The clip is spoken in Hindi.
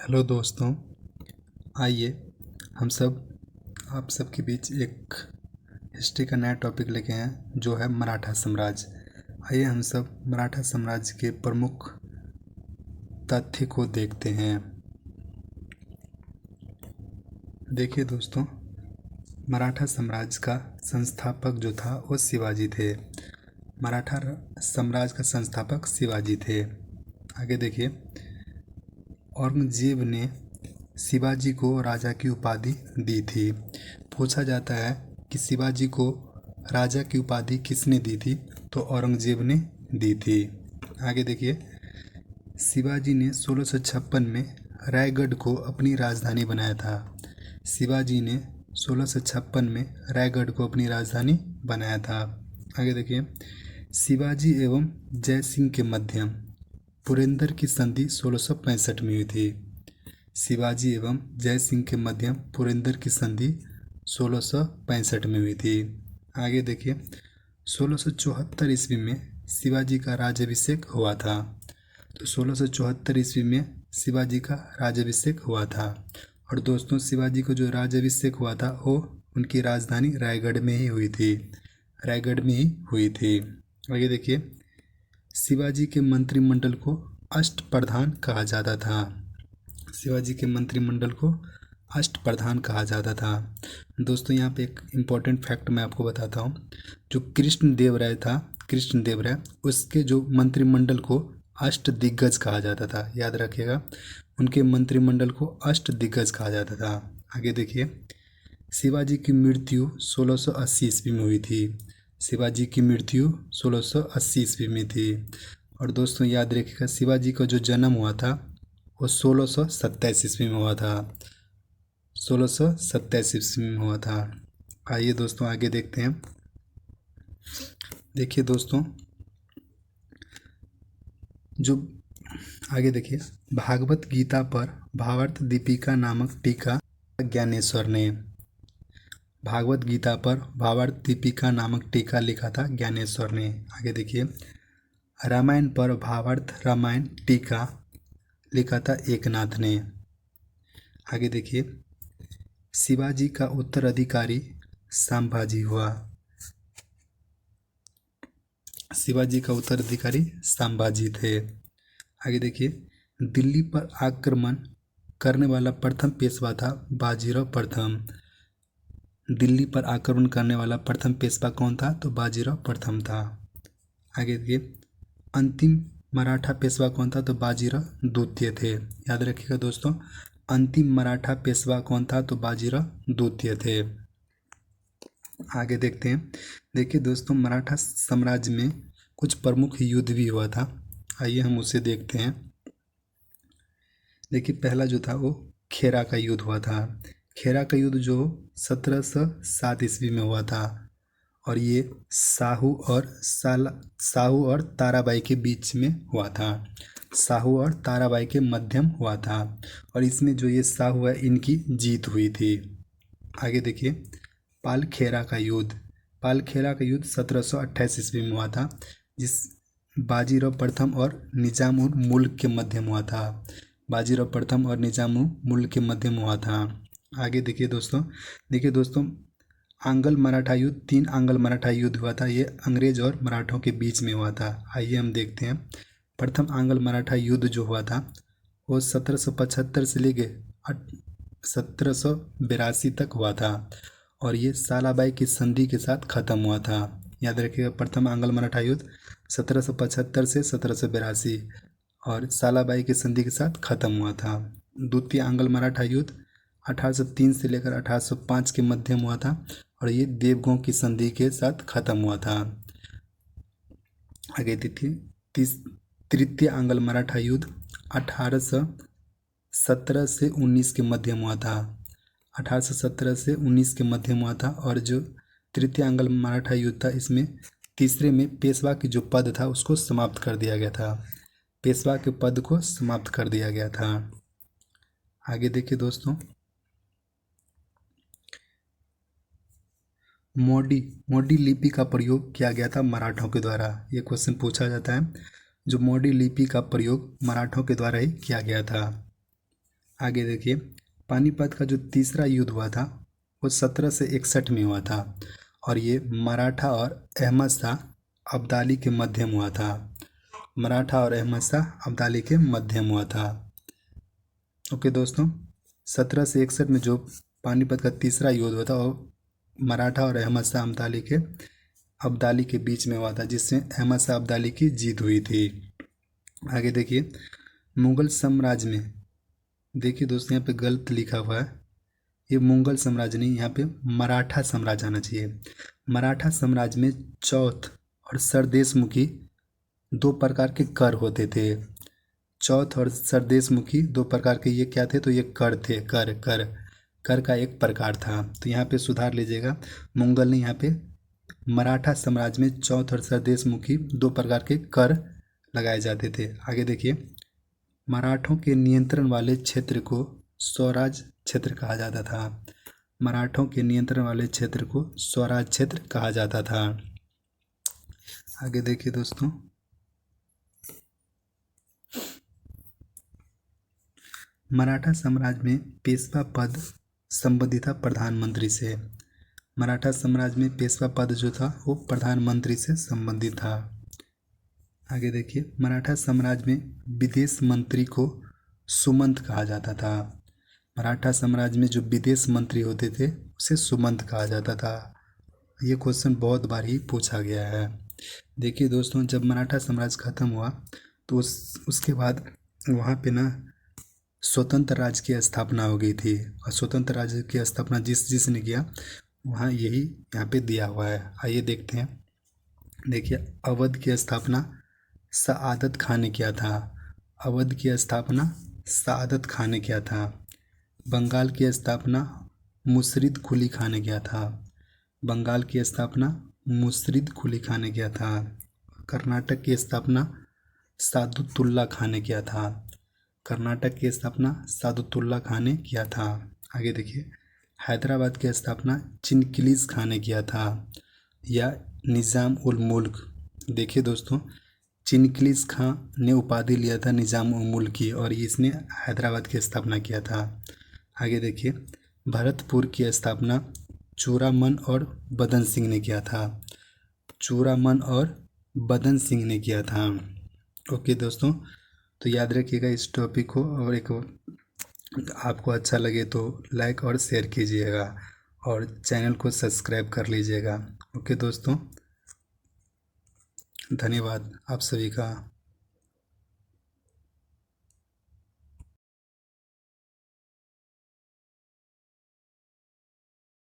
हेलो दोस्तों, आइए हम सब आप सबके बीच एक हिस्ट्री का नया टॉपिक लेके आए हैं जो है मराठा साम्राज्य। आइए हम सब मराठा साम्राज्य के प्रमुख तथ्य को देखते हैं। देखिए दोस्तों, मराठा साम्राज्य का संस्थापक जो था वो शिवाजी थे। मराठा साम्राज्य का संस्थापक शिवाजी थे। आगे देखिए, औरंगजेब ने शिवाजी को राजा की उपाधि दी थी। पूछा जाता है कि शिवाजी को राजा की उपाधि किसने दी थी, तो औरंगजेब ने दी थी। आगे देखिए, शिवाजी ने 1656 में रायगढ़ को अपनी राजधानी बनाया था। शिवाजी ने 1656 में रायगढ़ को अपनी राजधानी बनाया था। आगे देखिए, शिवाजी एवं जय सिंह के मध्य पुरंदर की संधि 1665 में हुई थी। शिवाजी एवं जय सिंह के मध्य पुरंदर की संधि 1665 में हुई थी। आगे देखिए, 1674 ईस्वी में शिवाजी का राज्याभिषेक हुआ था। तो 1674 ईस्वी में शिवाजी का राज्याभिषेक हुआ था। और दोस्तों, शिवाजी को जो राज्याभिषेक हुआ था वो उनकी राजधानी रायगढ़ में ही हुई थी। रायगढ़ में ही हुई थी। आगे देखिए, शिवाजी के मंत्रिमंडल को अष्टप्रधान कहा जाता था। शिवाजी के मंत्रिमंडल को अष्टप्रधान कहा जाता था। दोस्तों, यहाँ पे एक इम्पॉर्टेंट फैक्ट मैं आपको बताता हूँ। जो कृष्णदेवराय था, कृष्णदेवराय, उसके जो मंत्रिमंडल को अष्टदिग्गज कहा जाता था। याद रखिएगा, उनके मंत्रिमंडल को अष्टदिग्गज कहा जाता था। आगे देखिए, शिवाजी की मृत्यु 1680 ईस्वी में हुई थी। शिवाजी की मृत्यु 1680 ईस्वी में थी। और दोस्तों याद रखिएगा, शिवाजी का जो जन्म हुआ था वो 1627 ईस्वी में हुआ था। 1627 ईस्वी में हुआ था। आइए दोस्तों आगे देखते हैं। देखिए दोस्तों, जो आगे देखिए, भागवत गीता पर भावार्थ दीपिका नामक टीका ज्ञानेश्वर ने। भागवत गीता पर भावार्थ दीपिका नामक टीका लिखा था ज्ञानेश्वर ने। आगे देखिए, रामायण पर भावार्थ रामायण टीका लिखा था एकनाथ ने। आगे देखिए, शिवाजी का उत्तराधिकारी संभाजी हुआ। शिवाजी का उत्तराधिकारी संभाजी थे। आगे देखिए, दिल्ली पर आक्रमण करने वाला प्रथम पेशवा था बाजीराव प्रथम। दिल्ली पर आक्रमण करने वाला प्रथम पेशवा कौन था, तो बाजीराव प्रथम था। आगे देखिए, अंतिम मराठा पेशवा कौन था, तो बाजीराव द्वितीय थे। याद रखिएगा दोस्तों, अंतिम मराठा पेशवा कौन था, तो बाजीराव द्वितीय थे। आगे देखते हैं। देखिए दोस्तों, मराठा साम्राज्य में कुछ प्रमुख युद्ध भी हुआ था। आइए हम उसे देखते हैं। देखिए, पहला जो था वो खेरा का युद्ध हुआ था। खेरा का युद्ध जो 1707 ईस्वी में हुआ था। और ये साहू और ताराबाई के बीच में हुआ था। साहू और ताराबाई के मध्यम हुआ था। और इसमें जो ये साहू है, इनकी जीत हुई थी। आगे देखिए, पालखेरा का युद्ध। पालखेरा का युद्ध 1728 ईस्वी में हुआ था, जिस बाजीराव प्रथम और निजाम उल मुल्क के मध्यम हुआ था। बाजीराव प्रथम और निजाम उल मुल्क के मध्यम हुआ था। आगे देखिए दोस्तों, आंग्ल मराठा युद्ध, 3 आंग्ल मराठा युद्ध हुआ था। ये अंग्रेज और मराठों के बीच में हुआ था। आइए हम देखते हैं। प्रथम आंग्ल मराठा युद्ध जो हुआ था वो 1775 से लेके 1782 तक हुआ था। और ये सालाबाई की संधि के साथ खत्म हुआ था। याद रखिएगा, प्रथम आंग्ल मराठा युद्ध 1775 से 1782 और सालाबाई की संधि के साथ खत्म हुआ था। द्वितीय आंग्ल मराठा युद्ध 1803 से लेकर 1805 के मध्यम हुआ था। और ये देवगों की संधि के साथ खत्म हुआ था। आगे देखिए, तृतीय आंग्ल मराठा युद्ध 1817 से 19 के मध्यम हुआ था। 1817 से 19 के मध्यम हुआ था। और जो तृतीय आंग्ल मराठा युद्ध था, इसमें तीसरे में पेशवा की जो पद था उसको समाप्त कर दिया गया था। पेशवा के पद को समाप्त कर दिया गया था। आगे देखिए दोस्तों, मोडी लिपि का प्रयोग किया गया था मराठों के द्वारा। ये क्वेश्चन पूछा जाता है, जो मोडी लिपि का प्रयोग मराठों के द्वारा ही किया गया था। आगे देखिए, पानीपत का जो तीसरा युद्ध हुआ था वो 1761 में हुआ था और ये मराठा और अहमद शाह अब्दाली के मध्य में हुआ था। मराठा और अहमद शाह अब्दाली के मध्य में हुआ था। ओके दोस्तों, 1761 में जो पानीपत का तीसरा युद्ध हुआ था वो मराठा और अहमद शाह अब्दाली के बीच में हुआ था, जिसमें अहमद शाह अब्दाली की जीत हुई थी। आगे देखिए, मुगल साम्राज्य में, देखिए दोस्तों यहाँ पे गलत लिखा हुआ है, ये मुगल साम्राज्य नहीं, यहाँ पे मराठा साम्राज्य आना चाहिए। मराठा साम्राज्य में चौथ और सरदेशमुखी दो प्रकार के कर होते थे। चौथ और सरदेशमुखी दो प्रकार के ये क्या थे, तो ये कर थे। कर का एक प्रकार था। तो यहाँ पे सुधार लीजिएगा, मुगल ने, यहाँ पे मराठा साम्राज्य में चौथ और सरदेशमुखी दो प्रकार के कर लगाए जाते थे। आगे देखिए, मराठों के नियंत्रण वाले क्षेत्र को स्वराज क्षेत्र कहा जाता था। मराठों के नियंत्रण वाले क्षेत्र को स्वराज क्षेत्र कहा जाता था। आगे देखिए दोस्तों, मराठा साम्राज्य में पेशवा पद संबंधित था प्रधानमंत्री से। मराठा साम्राज्य में पेशवा पद जो था वो प्रधानमंत्री से संबंधित था। आगे देखिए, मराठा साम्राज्य में विदेश मंत्री को सुमंत कहा जाता था। मराठा साम्राज्य में जो विदेश मंत्री होते थे उसे सुमंत कहा जाता था। ये क्वेश्चन बहुत बार ही पूछा गया है। देखिए दोस्तों, जब मराठा साम्राज्य खत्म हुआ तो उसके बाद वहाँ पे ना स्वतंत्र राज्य की स्थापना हो गई थी, और स्वतंत्र राज्य की स्थापना जिसने किया वहाँ यही यहाँ पे दिया हुआ है। आइए देखते हैं। देखिए, अवध की स्थापना सआदत खान ने किया था। अवध की स्थापना सआदत खान ने किया था। बंगाल की स्थापना मुर्शिद कुली खान ने किया था। बंगाल की स्थापना मुर्शिद कुली खान ने किया था। कर्नाटक की स्थापना सादुतुल्ला खान ने किया था। कर्नाटक की स्थापना सादुतुल्ला खान ने किया था। आगे देखिए, हैदराबाद की स्थापना चिनकिलीज खान ने किया था या निज़ाम उल मुल्क। देखिए दोस्तों, चिनकिलीज खान ने उपाधि लिया था निज़ाम उल मुल्क की, और इसने हैदराबाद की स्थापना किया था। आगे देखिए, भरतपुर की स्थापना चूड़ामन और बदन सिंह ने किया था। चूड़ामन और बदन सिंह ने किया था। ओके दोस्तों, तो याद रखिएगा इस टॉपिक को, और एक आपको अच्छा लगे तो लाइक और शेयर कीजिएगा और चैनल को सब्सक्राइब कर लीजिएगा। ओके दोस्तों, धन्यवाद आप सभी का।